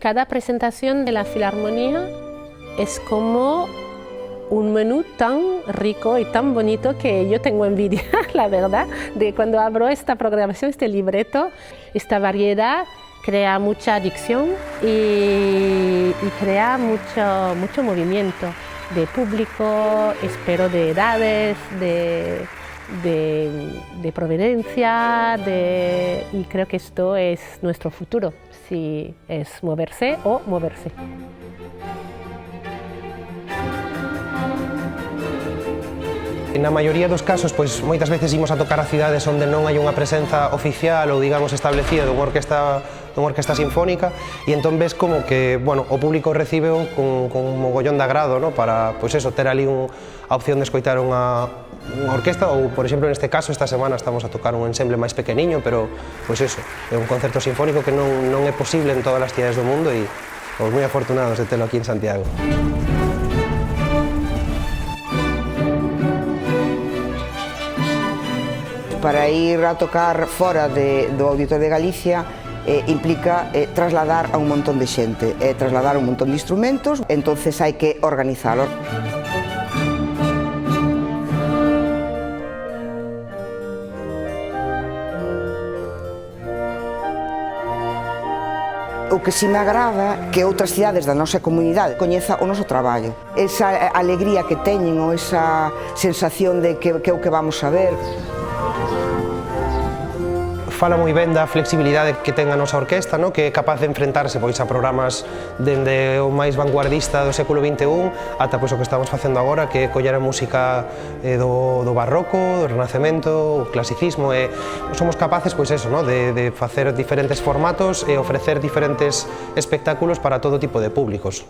Cada presentación de la Filarmonía es como un menú tan rico y tan bonito que yo tengo envidia, la verdad, de cuando abro esta programación, este libreto. Esta variedad crea mucha adicción y crea mucho movimiento de público, espero de edades, de proveniencia, y creo que esto es nuestro futuro, si es moverse o moverse. Na maioría dos casos, pois moitas veces imos a tocar a cidades onde non hai unha presenza oficial ou, digamos, establecida dunha orquesta sinfónica, e entón ves como que, bueno, o público recíbeo con un mogollón de agrado, no? Para, pois eso, ter ali a opción de escoitar unha orquesta, ou, por exemplo, neste caso, esta semana estamos a tocar un ensemble máis pequeniño, pero, pois eso, é un concerto sinfónico que non é posible en todas as cidades do mundo e somos moi afortunados de telo aquí en Santiago. Para ir a tocar fora do Auditorio de Galicia implica trasladar a un montón de xente, trasladar un montón de instrumentos, entonces hai que organizalo. O que si me agrada que outras cidades da nosa comunidade coñeza o noso traballo. Esa alegría que teñen ou esa sensación de que é o que vamos a ver. Fala moi ben da flexibilidade que ten a nosa orquesta, no? Que é capaz de enfrentarse pois, a programas dende o máis vanguardista do século XXI ata pois, o que estamos facendo agora, que é coller a música do barroco, do renacemento, o clasicismo, e somos capaces pois, eso, no? de facer diferentes formatos e ofrecer diferentes espectáculos para todo tipo de públicos.